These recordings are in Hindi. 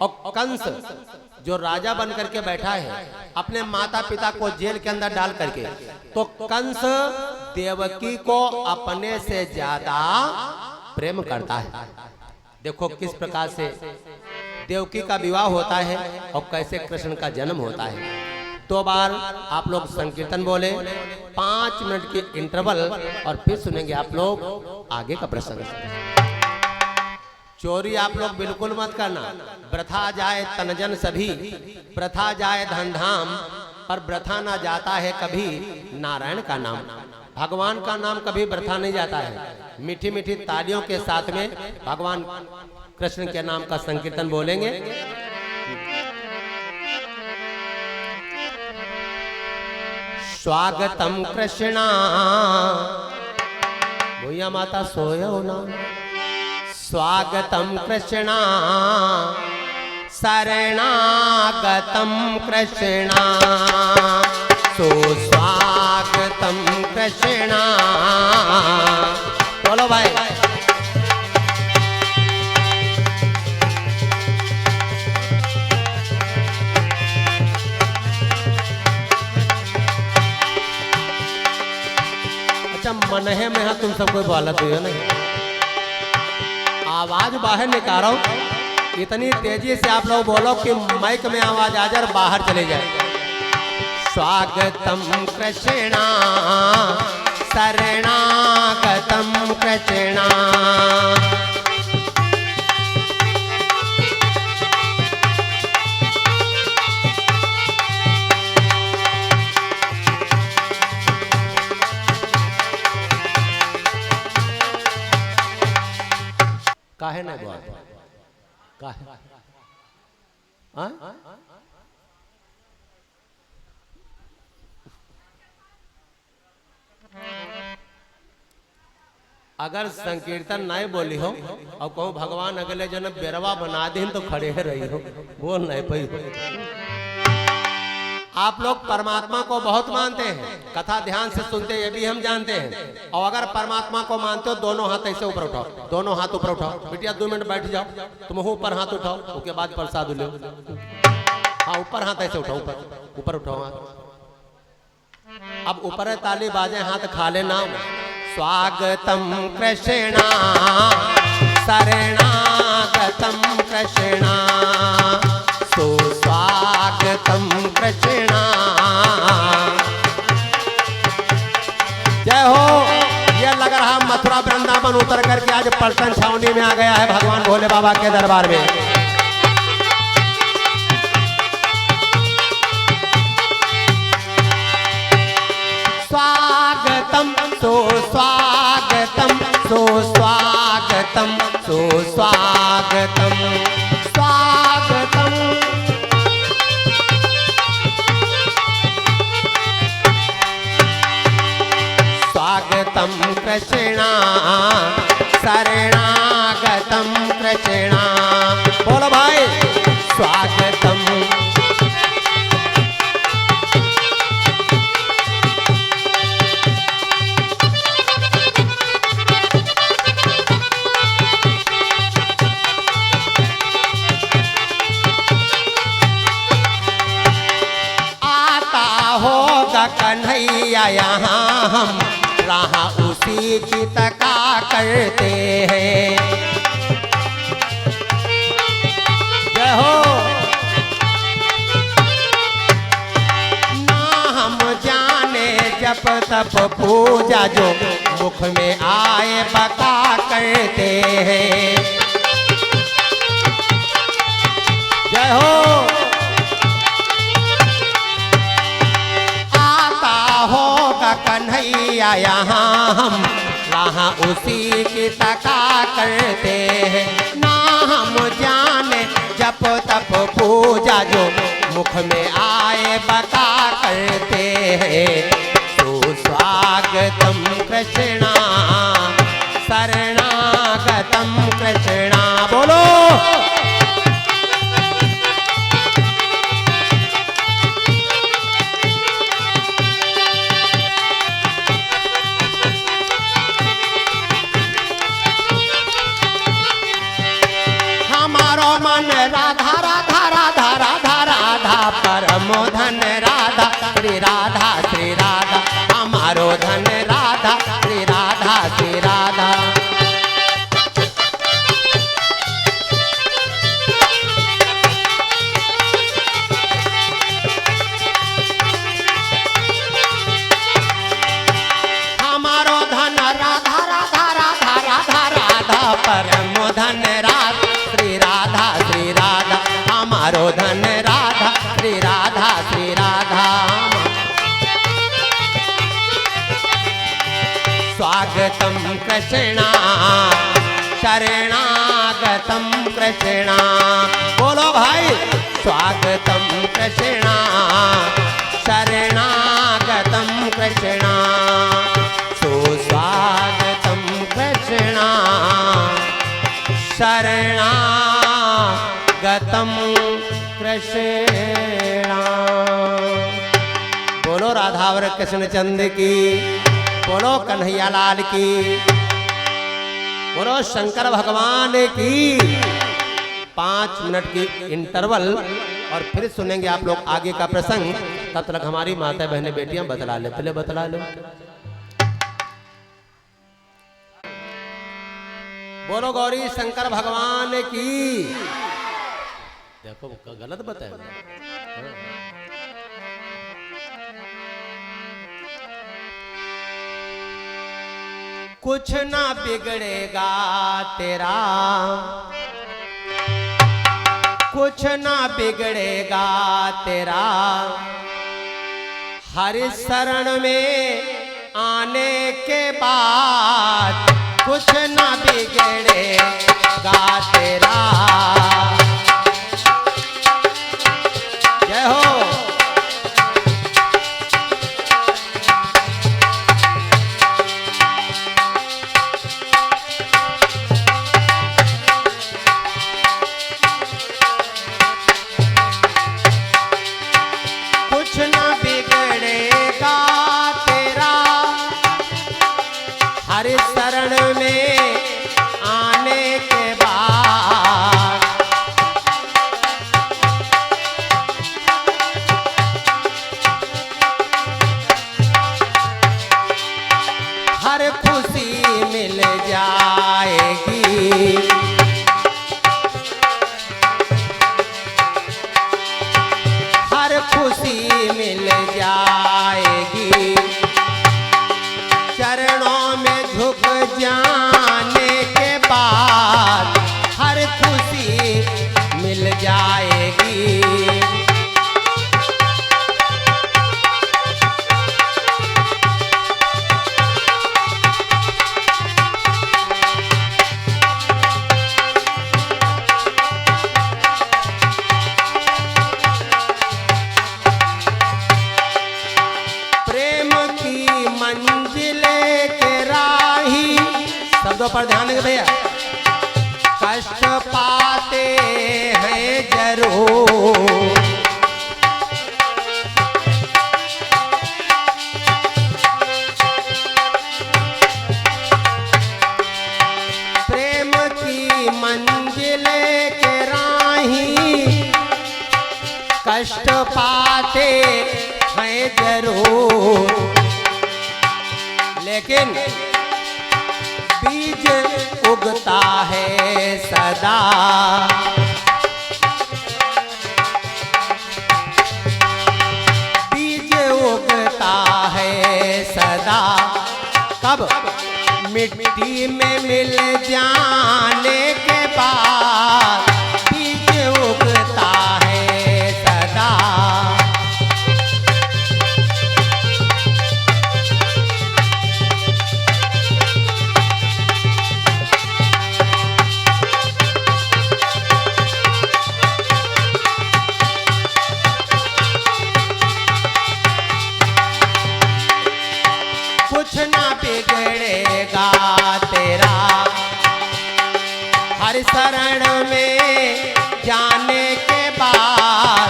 और कंस जो राजा बन करके बैठा है अपने माता पिता को जेल के अंदर डाल करके, तो कंस देवकी को अपने से ज्यादा प्रेम करता है। देखो किस प्रकार से देवकी का विवाह होता है और कैसे कृष्ण का जन्म होता है। 2 बार आप लोग संकीर्तन बोले, 5 मिनट की इंटरवल और फिर सुनेंगे आप लोग आगे का प्रसंग। चोरी आप लोग बिल्कुल मत करना। वृथा जाए तनजन सभी, वृथा जाए धन धाम, पर वृथा ना जाता है कभी नारायण का नाम। भगवान का नाम कभी वृथा नहीं जाता है। मीठी मीठी तालियों के साथ में भगवान कृष्ण के नाम का संकीर्तन बोलेंगे। स्वागतम कृष्णा, भैया माता सोयो ना। स्वागतम कृष्णा, शरणागतम कृष्णा, सुस्वागतम कृष्णा। बोलो भाई। अच्छा मनहे में है तुम सबको बोला तो है नहीं, आवाज बाहर निकालो। इतनी तेजी से आप लोग बोलो कि माइक में आवाज आ जाए और बाहर चले जाए। स्वागतम कृष्णा, शरणागतम कृष्णा। काहे नहीं बोल काहे? अगर संकीर्तन नहीं बोली हो और कहूँ भगवान अगले जन्म बेरवा बना दिन तो खड़े रही हो, बोल नहीं पाई। आप लोग परमात्मा को बहुत मानते हैं, कथा ध्यान से सुनते हैं, ये भी हम जानते हैं। और अगर परमात्मा को मानते हो दोनों हाथ ऐसे ऊपर उठाओ, दोनों हाथ ऊपर उठाओ। बिटिया 2 मिनट बैठ जाओ, तुम ऊपर हाथ उठाओ, उसके बाद प्रसाद लो। हाँ ऊपर हाथ ऐसे उठाओ, ऊपर ऊपर उठाओ हाथ। अब ऊपर ताली बाजे, हाथ खाले नाम। स्वागतम कृष्णा, शरणागतम कृष्णा, सुस्वागतम कृष्णा। जय हो। ये लग रहा मथुरा वृंदावन उतर करके आज पलटन छावनी में आ गया है भगवान भोले बाबा के दरबार में। स्वागतम सुस्वागतम, सुस्वागतम सुस्वागतम, स्वागतम। स्वागतम कृष्णा, शरणागतम कृष्णा। बोलो भाई। स्वागतम। कन्हैया यहाँ हम रहा उसी की तका करते हैं। जय हो। ना हम जाने जप तप पूजा जो मुख में आए बका करते हैं। जय हो। कन्हैया यहाँ हम रहा उसी की तका करते हैं। ना हम जाने जप तप पूजा जो मुख में आए बता करते हैं। सुस्वागतम कृष्णा, शरणागतम कृष्णा। बोलो। मन राधा स्वागतम कृष्णा शरणागतम कृष्णा। बोलो भाई, स्वागतम कृष्णा शरणागतम कृष्णा, सुस्वागतम कृष्णा शरणागतम कृष्णा। बोलो राधावर कृष्ण चंद की, बोलो कन्हैया लाल की, बोलो शंकर भगवान की। 5 मिनट की इंटरवल और फिर सुनेंगे आप लोग आगे का प्रसंग। तब तक हमारी माता बहनें बेटियां बतला ले, पहले बतला लो। बोलो गौरी शंकर भगवान की। देखो गलत बताया। कुछ ना बिगड़ेगा तेरा, कुछ ना बिगड़ेगा तेरा, हरि शरण में आने के बाद कुछ ना बिगड़ेगा तेरा। जय हो। कुछ ना बिगड़ेगा तेरा, हरि शरण में आने के बाद हर खुशी मिल जाएगी, हर खुशी मिल जाएगी, चरणों में झुक जाने के बाद हर खुशी मिल जाएगी। प्रेम की मंजिले के राही, शब्दों पर ध्यान देंगे भैया। कष्ट पाते हैं जरूर, प्रेम की मंजिले के राही कष्ट पाते हैं जरूर, लेकिन बीज उगता है सदा, बीज उगता है सदा। कब? मिट्टी में मिल जाने के बाद बीज उगता है सदा। कुछ ना बिगड़ेगा तेरा, हर शरण में जाने के बाद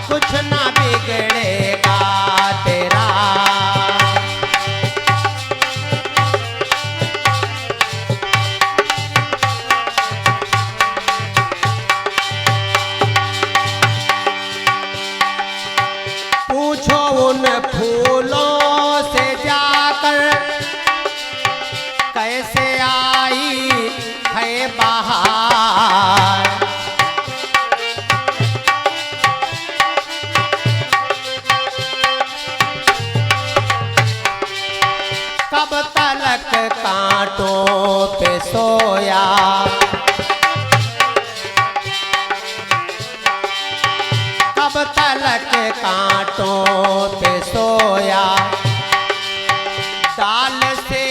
कुछ ना बिगड़ेगा तेरा। पूछो उन फूलों से जाकर कैसे आई है बहार, कब तलक कांटों पे सोया, कब तलक कांटों पे सोया, डाल से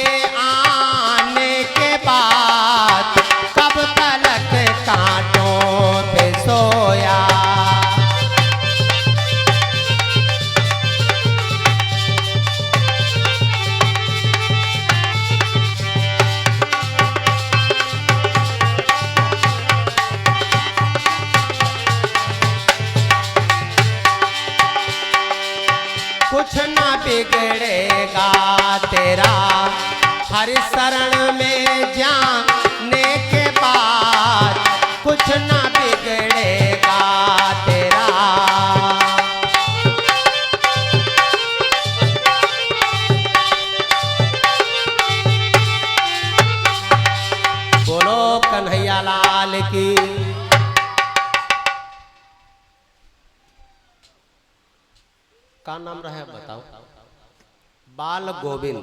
कुछ ना बिगड़ेगा तेरा, हरि शरण में जाने के बाद कुछ ना बिगड़ेगा तेरा। बोलो कन्हैया लाल की। का नाम रहे बताओ? बाल गोविंद।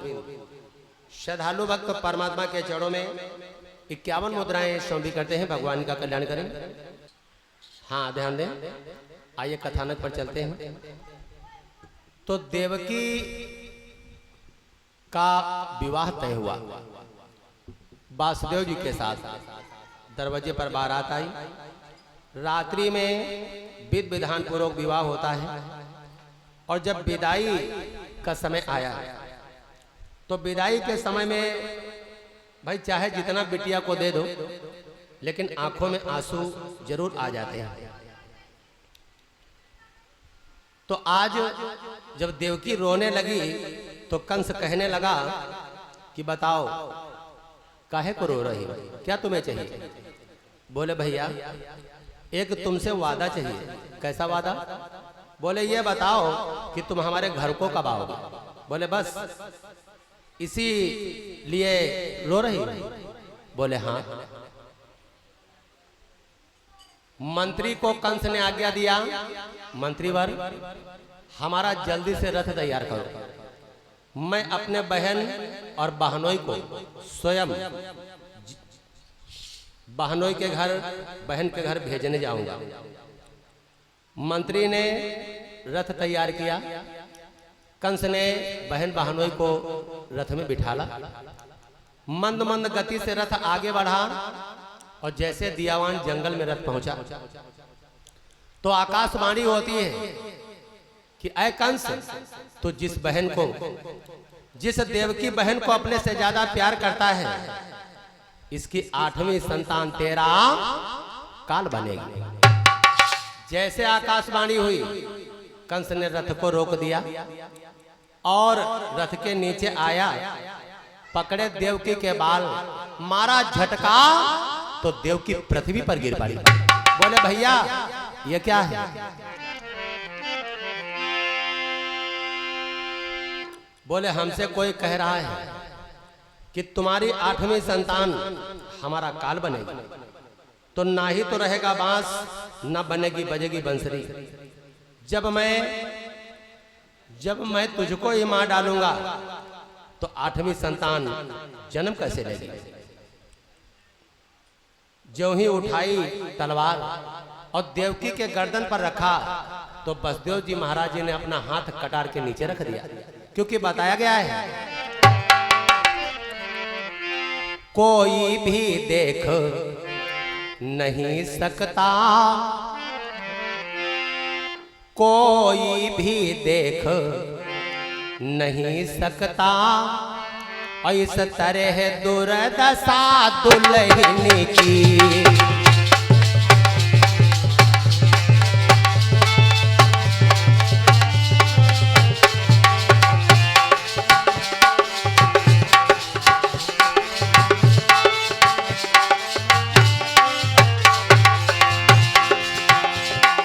श्रद्धालु भक्त परमात्मा के चरणों में 51 मुद्राएं सौंपी करते हैं, भगवान का कल्याण करें। हाँ ध्यान दें। आइए कथानक पर चलते हैं। तो देवकी का विवाह तय हुआ वासुदेव जी के साथ। दरवाजे पर बारात आई। रात्रि में विधि विधान पूर्वक विवाह होता है और जब विदाई का समय आया तो विदाई के समय में भाई चाहे जितना बिटिया को दे दो लेकिन आंखों में आंसू जरूर आ जाते हैं। तो आज जब देवकी रोने लगी तो कंस कहने लगा कि बताओ काहे को रो रही हो, क्या तुम्हें चाहिए? बोले भैया एक तुमसे वादा चाहिए। कैसा वादा? बोले ये बताओ कि तुम हमारे घर को कब आओगे? बोले बस इसी लिए रो रही हो? बोले हाँ। मंत्री को कंस ने आज्ञा दिया, मंत्रीवर हमारा जल्दी से रथ तैयार करो, मैं अपने बहन और बहनोई को स्वयं बहनोई के घर, बहन के घर भेजने जाऊंगा। मंत्री ने रथ तैयार किया। कंस ने बहन बहनोई को रथ में बिठाला। मंद मंद गति से रथ आगे बढ़ा और जैसे दियावान जंगल में रथ पहुंचा तो आकाशवाणी होती है कि ऐ कंस, तो जिस बहन को, जिस देवकी बहन को अपने से ज्यादा प्यार करता है, इसकी 8वीं संतान तेरा काल बनेगी। जैसे आकाशवाणी हुई कंस ने रथ को रोक दिया और रथ के नीचे आया, पकड़े देवकी के बाल, मारा झटका तो देवकी पृथ्वी पर गिर पड़ी। बोले भैया ये क्या है? बोले हमसे कोई कह रहा है कि तुम्हारी 8वीं संतान हमारा काल बनेगी, तो ना ही तो रहेगा बांस, न बनेगी बजेगी बंसरी। जब मैं तुझको ही मार डालूंगा तो 8वीं संतान जन्म कैसे लेगी? जो ही उठाई तलवार और देवकी के गर्दन पर रखा तो बसदेव जी महाराज जी ने अपना हाथ कटार के नीचे रख दिया, क्योंकि बताया गया है कोई भी देख नहीं सकता, कोई भी देख नहीं सकता, इस तरह दुर्दशा दुल्हन की।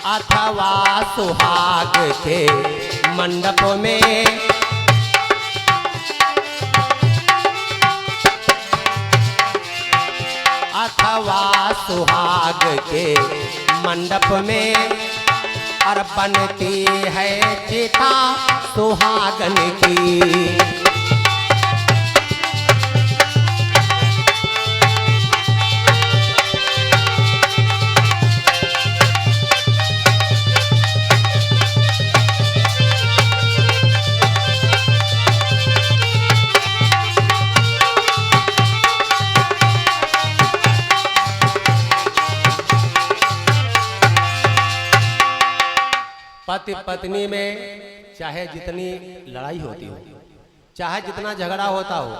अथवा सुहाग के मंडप में अथवा सुहाग के मंडप में और बनती है चिता सुहागन की। पति पत्नी में चाहे जितनी लड़ाई होती हो, चाहे जितना झगड़ा होता हो,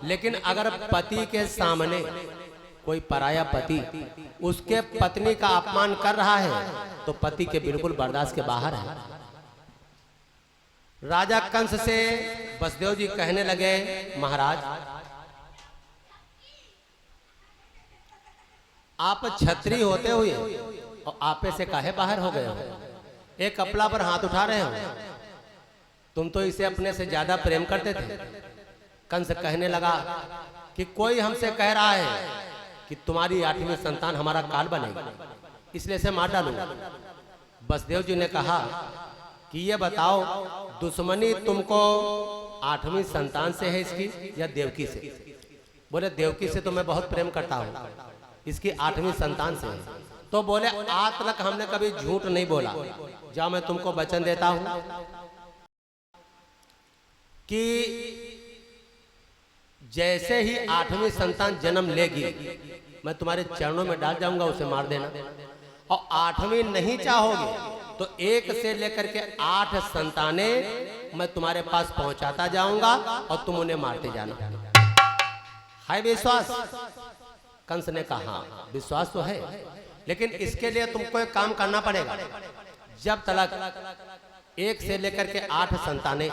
लेकिन अगर पति के सामने कोई पराया पति उसके पत्नी का अपमान कर रहा है तो पति के बिल्कुल बर्दाश्त के बाहर है। राजा कंस से वसुदेव जी कहने लगे, महाराज आप छत्री होते हुए और आपे से काहे बाहर हो गए हो? एक कपड़ा पर हाथ उठा रहे हो, तुम तो इसे अपने से ज्यादा प्रेम करते थे। कंस कहने लगा कि कोई हमसे कह रहा है कि तुम्हारी 8वीं संतान हमारा काल बनेगी, इसलिए इसे मार डालूंगा। वसुदेव जी ने कहा कि ये बताओ, दुश्मनी तुमको 8वीं संतान से है इसकी या देवकी से? बोले देवकी से तो मैं बहुत प्रेम करता हूँ, इसकी 8वीं संतान से है। तो बोले आज तक हमने कभी झूठ नहीं बोला। जाओ मैं तुमको वचन देता हूँ कि जैसे ही 8वीं संतान जन्म लेगी मैं तुम्हारे चरणों में डाल जाऊंगा, उसे मार देना। और 8वीं नहीं चाहोगे तो 1 से लेकर के 8 संतानें मैं तुम्हारे पास पहुंचाता जाऊंगा और तुम उन्हें मारते जाना। है विश्वास? कंस ने कहा हाँ विश्वास तो है, लेकिन इसके लिए तुमको एक काम करना पड़ेगा। जब तक 1 से लेकर के 8 संतानें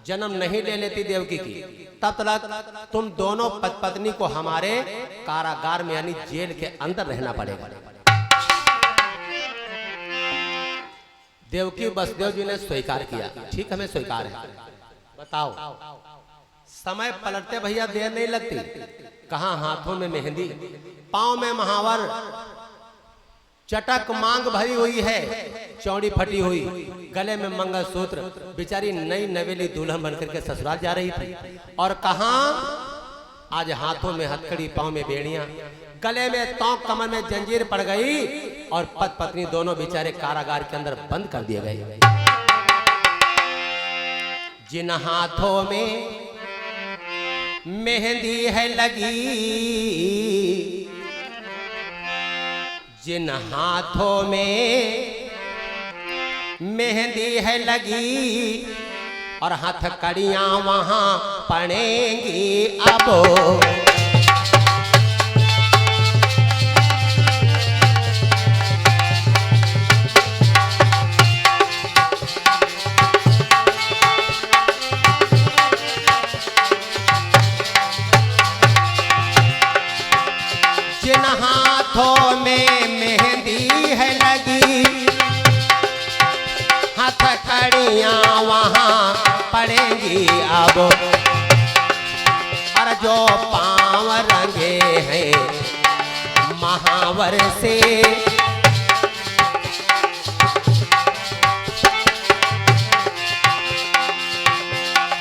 जन्म नहीं ले लेती देवकी की, तब तक तुम दोनों पत्नी को हमारे कारागार में यानी जेल के अंदर रहना पड़ेगा। देवकी वसुदेव जी ने स्वीकार किया, ठीक हमें स्वीकार है। बताओ समय पलटते भैया देर नहीं लगती। कहाँ हाथों में मेहंदी, पांव में महावर, चटक मांग भरी हुई है, चौड़ी फटी हुई, गले में मंगलसूत्र, बेचारी नई नवेली दुल्हन बनकर के ससुराल जा रही थी। और कहाँ आज हाथों में हथकड़ी, पांव में बेड़ियां, गले में तौक, कमर में जंजीर पड़ गई और पति पत्नी दोनों बेचारे कारागार के अंदर बंद कर दिए गए। जिन हाथों में मेहंदी है लगी, जिन हाथों में मेहंदी है लगी और हथकड़ियां वहां पड़ेंगी अब। जिन हाथों में मेहंदी है लगी, हथकड़ियां वहां पड़ेंगी अब। और जो पांव रंगे हैं महावर से,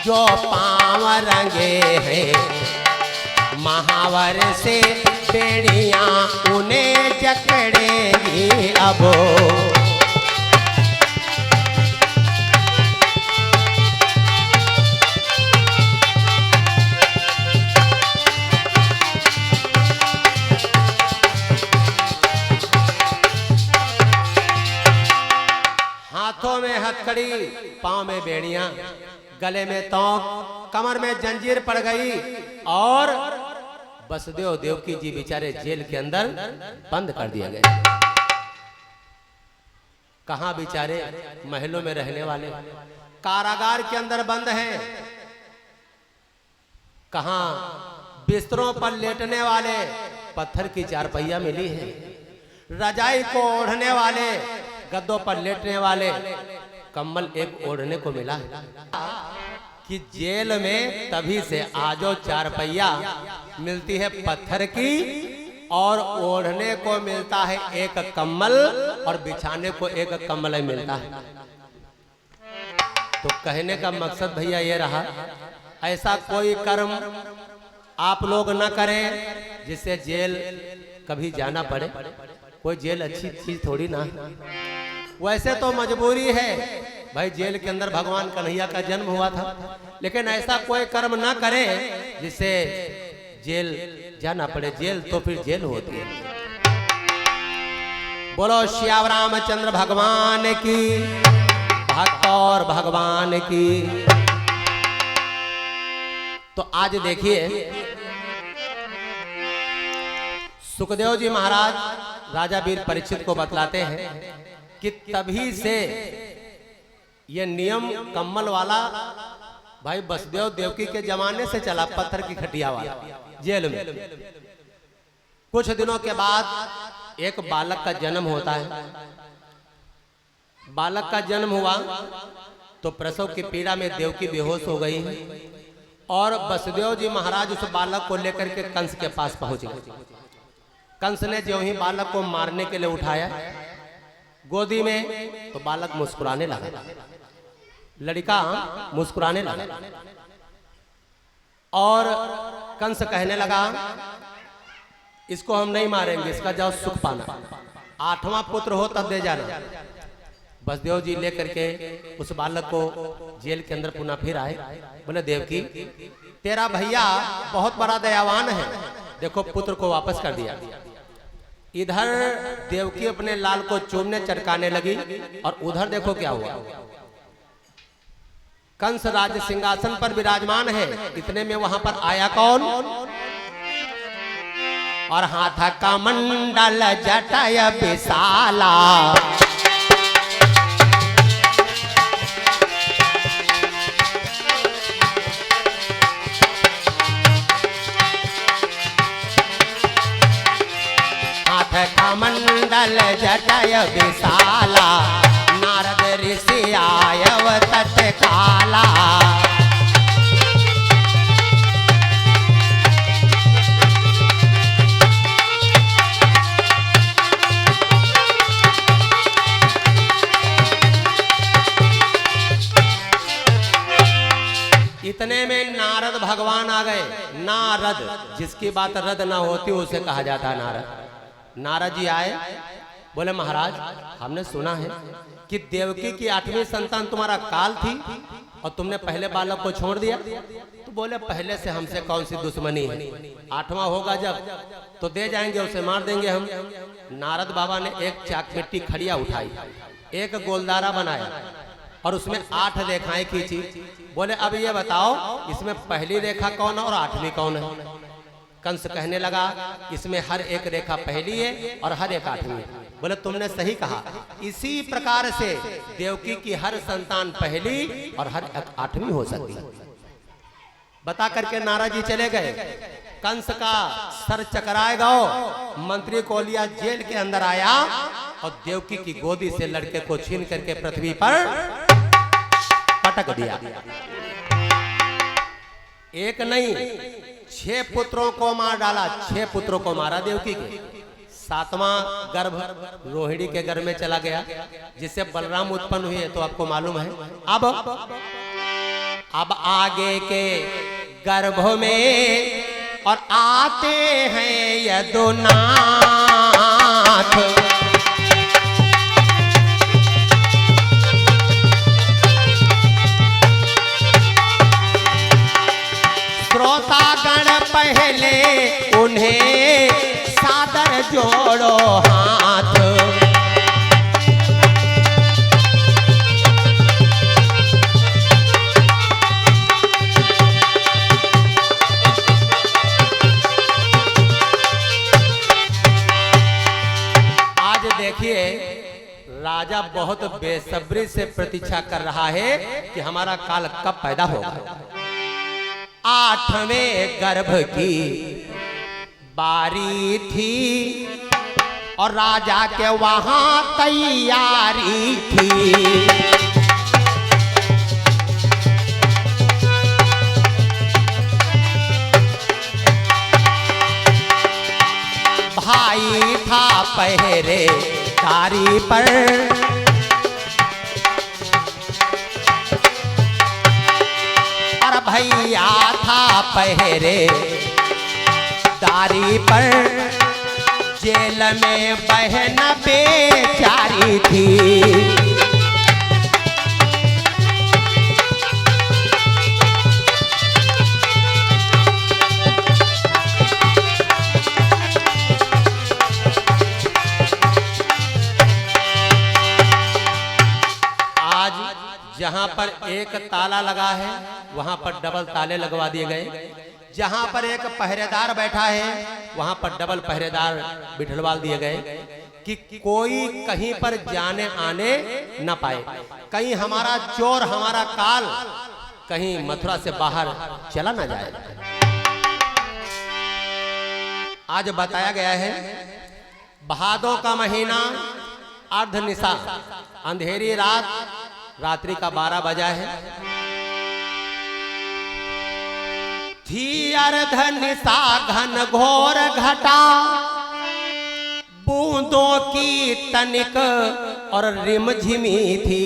जो पांव रंगे हैं महावर से, बेड़ियां उन्हें जकड़ेंगी अब। हाथों में हथकड़ी, पांव में बेड़ियां, गले में तौक, कमर में जंजीर पड़ गई और वसुदेव देवकी जी बेचारे जेल के अंदर बंद कर दिए गए। कहां बेचारे महलों में रहने वाले कारागार के अंदर बंद हैं, कहां बिस्तरों पर लेटने वाले पत्थर की चारपहिया मिली है, रजाई को ओढ़ने वाले, गद्दों पर लेटने वाले कंबल एक ओढ़ने को मिला कि जेल में तभी से आजो चारपहिया मिलती है पत्थर की और ओढ़ने को मिलता है एक कम्बल और बिछाने को एक कम्बल मिलता है। तो कहने का मकसद भैया ये रहा, ऐसा कोई कर्म आप लोग न करें जिससे जेल कभी जाना पड़े। कोई जेल अच्छी चीज थोड़ी ना, वैसे तो मजबूरी है भाई, जेल के अंदर भगवान कन्हैया का जन्म हुआ था, लेकिन ऐसा कोई कर्म ना करें जिससे जेल जाना पड़े। जेल तो फिर जेल होती है। बोलो श्याम रामचंद्र भगवान की, भक्त और भगवान की। तो आज देखिए सुखदेव जी महाराज राजा वीर परीक्षित को बतलाते हैं कि तभी से ये नियम कम्मल वाला भाई वसुदेव देवकी के जमाने से चला, पत्थर की खटिया वाला जेल में। कुछ दिनों के बाद एक बालक का जन्म होता है। बालक का जन्म हुआ तो प्रसव की पीड़ा में देवकी बेहोश हो गई और वसुदेव जी महाराज उस बालक को लेकर के कंस के पास पहुंच गए। कंस ने जो ही बालक को मारने के लिए उठाया गोदी में, तो बालक मुस्कुराने लगा, लड़का मुस्कुराने लगा और कंस कहने लगा इसको हम नहीं मारेंगे, इसका जाओ सुख पाना, 8वां पुत्र हो तब दे जाना। वसुदेव जी लेकर के उस बालक को जेल के अंदर पुनः फिर आए। बोले देवकी तेरा भैया बहुत बड़ा दयावान है, देखो पुत्र को वापस कर दिया। इधर देवकी अपने लाल को चूमने चटकाने लगी और उधर देखो क्या हुआ, कंस राज सिंहासन पर विराजमान है। इतने में वहां पर आया कौन, और हाथ का मंडल जटाय विशाला, मंडल जटाय विशाला, नारद ऋषि आयव तत्काला। इतने में नारद भगवान आ गए। नारद, जिसकी बात रद ना होती उसे कहा जाता है नारद। नारद जी आए, बोले महाराज हमने सुना है कि देवकी की 8वीं संतान तुम्हारा काल थी और तुमने पहले बालक को छोड़ दिया। तो बोले पहले से हमसे कौन सी दुश्मनी है, 8वां होगा जब तो दे जाएंगे, उसे मार देंगे हम। नारद बाबा ने एक चाक मिट्टी खड़िया उठाई, एक गोलदारा बनाया और उसमें 8 रेखाएं खींची। बोले अब ये बताओ इसमें पहली रेखा कौन है और 8वीं कौन है। कंस कहने लगा इसमें हर एक रेखा पहली है और हर एक 8वीं है। बोले तुमने सही कहा, इसी प्रकार से देवकी की हर संतान पहली और हर 8वीं हो सकती है। बता करके नारद जी चले गए। कंस का सर चकराए गो, मंत्री को लिया जेल के अंदर आया और देवकी की गोदी से लड़के को छीन करके पृथ्वी पर पटक दिया। एक नहीं 6 पुत्रों को मार डाला, 6 पुत्रों को मारा देवकी के। 7वां गर्भ रोहिणी के गर्भ में चला गया, जिससे बलराम उत्पन्न हुए, तो आपको मालूम है। अब आगे के गर्भ में और आते हैं यदुनाथ, श्रोतागण पहले उन्हें सादर जोड़ो हाथ, आज देखिए राजा बहुत बेसब्री से प्रतीक्षा कर रहा है कि हमारा काल कब पैदा होगा। 8वें गर्भ की बारी थी और राजा के वहां तैयारी थी। भाई था पहरे दारी पर, और भैया था पहरे दारी पर, जेल में बहन बेचारी थी। जहां पर एक ताला लगा है वहां पर डबल ताले लगवा दिए गए। जहां पर एक पहरेदार बैठा है वहां पर डबल पहरेदार बिठलवा दिए गए। कि कोई कहीं पर जाने आने न पाए, कहीं हमारा चोर हमारा काल कहीं मथुरा से बाहर चला ना जाए। आज बताया गया है भादों का महीना, अर्धनिशा, अंधेरी रात, रात्रि का 12 बजा है। थी अर्धनिशा घन घोर घटा, बूंदों की तनिक और रिमझिमी थी।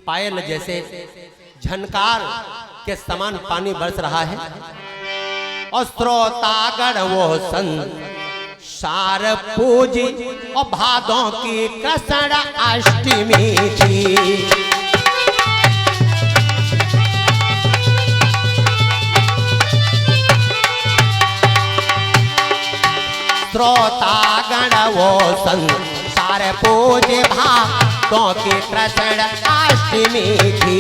पायल जैसे झनकार के समान पानी बरस रहा है और श्रोतागण वो संसार पूजी और भादों की कृष्ण अष्टमी थी। श्रोतागण वो संसार पूजे भादों की कृष्ण अष्टमी थी।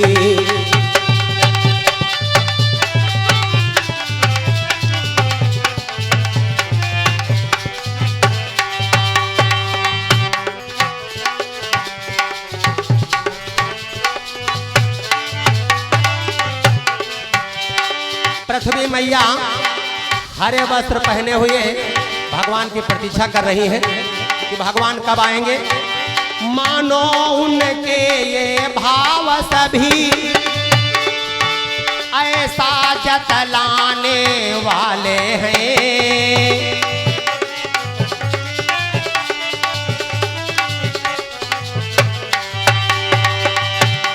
पृथ्वी मैया हरे वस्त्र पहने हुए भगवान की प्रतीक्षा कर रही है कि भगवान कब आएंगे। मानो उनके ये भाव सभी ऐसा जतलाने वाले हैं।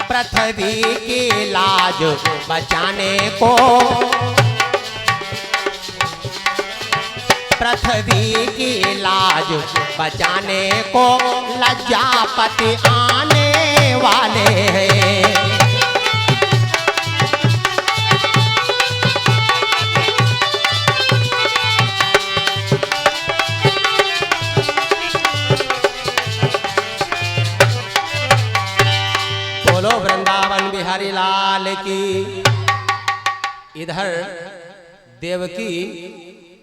पृथ्वी की लाज बचाने को, पृथ्वी की लाज बचाने को लज्जापति आने वाले हैं। बोलो वृंदावन बिहारी लाल की। इधर देवकी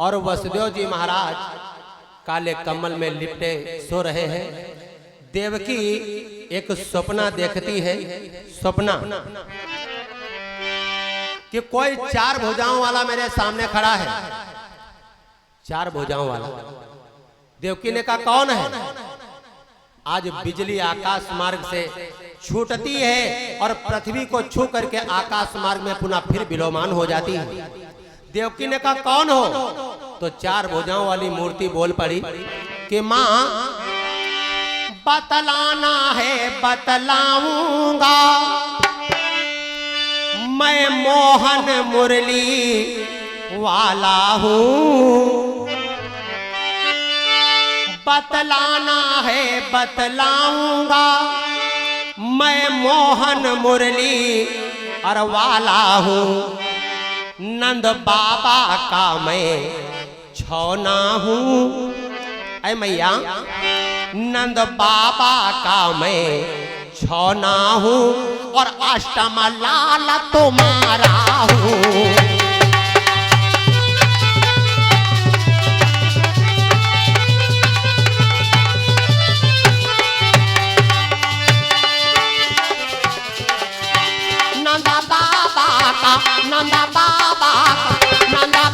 और वसुदेव जी महाराज काले कमल में लिपटे सो रहे हैं। देवकी एक सपना देखती है, सपना कि कोई 4 भुजाओं वाला मेरे सामने खड़ा है, 4 भुजाओं वाला। देवकी ने कहा कौन है? आज बिजली आकाश मार्ग से छूटती है और पृथ्वी को छू करके आकाश मार्ग में पुनः फिर विलोमान हो जाती है। देवकी ने कहा कौन हो? तो 4 भुजाओं वाली मूर्ति बोल पड़ी कि माँ बतलाना है बतलाऊंगा, मैं मोहन मुरली वाला हूँ। बतलाना है बतलाऊंगा, मैं मोहन मुरली और वाला हूँ। नंद बाबा का मैं छौना हूँ। ऐ मैया, नंद बाबा का मैं छौना हूँ और अष्टम लाल तुम्हारा हूँ। नंदा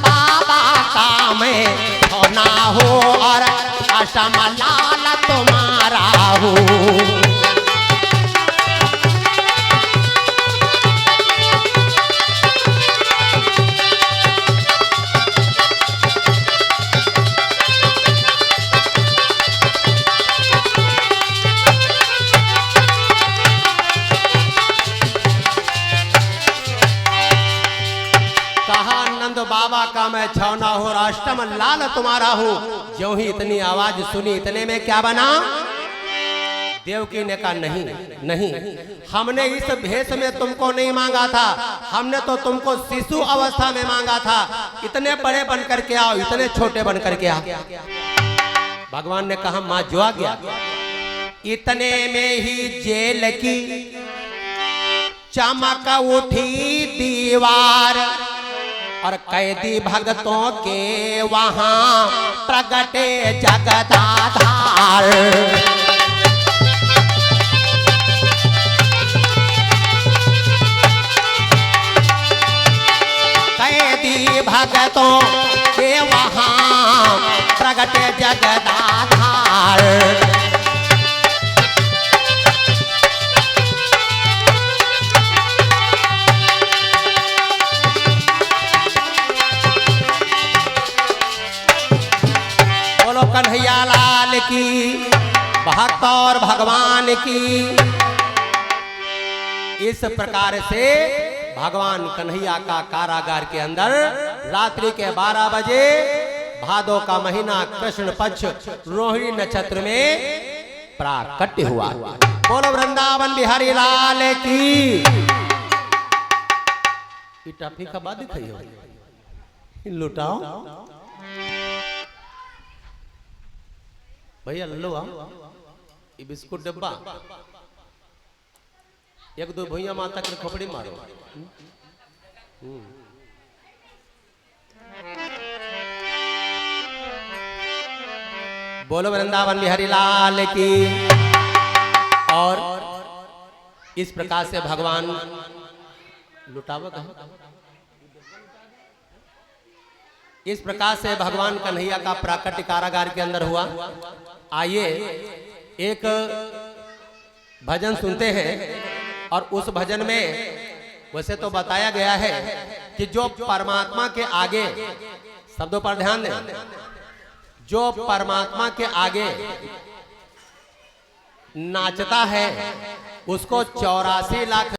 बाबा का मैं होना हो और अष्टम लाल तुम्हारा हूँ। बाबा का मैं छौना हो, अष्टम लाल तुम्हारा हूँ। जो ही इतनी आवाज सुनी, इतने में क्या बना? देवकी ने कहा नहीं नहीं, हमने इस भेष में तुमको नहीं मांगा था, हमने तो तुमको शिशु अवस्था में मांगा था। इतने बड़े बन करके आओ, इतने छोटे बन करके आओ। भगवान ने कहा माँ जो आ गया। इतने में ही जेल की चमक उठी दीवार और कैदी भक्तों के वहां प्रगटे जगदाधार। कैदी भक्तों के वहां प्रगटे जगदाधार। बोलो कन्हैया लाल की, भक्त और भगवान की। इस प्रकार से भगवान कन्हैया का कारागार के अंदर रात्रि के 12 बजे भादो का महीना कृष्ण पक्ष रोहिणी नक्षत्र में प्राकट्य हुआ। बोलो वृंदावन बिहारी लाल की। टॉफी का बाद दिखाई हो लुटाओ भैया, लो ये बिस्कुट डब्बा, एक दो भैया माता के खोपड़ी मारो। बोलो वृंदावन बिहारी लाल की। और इस प्रकार से भगवान लुटावा कहा, इस प्रकार से भगवान कन्हैया का प्राकट्य कारागार के अंदर हुआ। आइए एक भजन सुनते हैं। और उस भजन में वैसे तो बताया गया है कि जो परमात्मा के आगे, शब्दों पर ध्यान दें, जो परमात्मा के आगे नाचता है उसको 84 लाख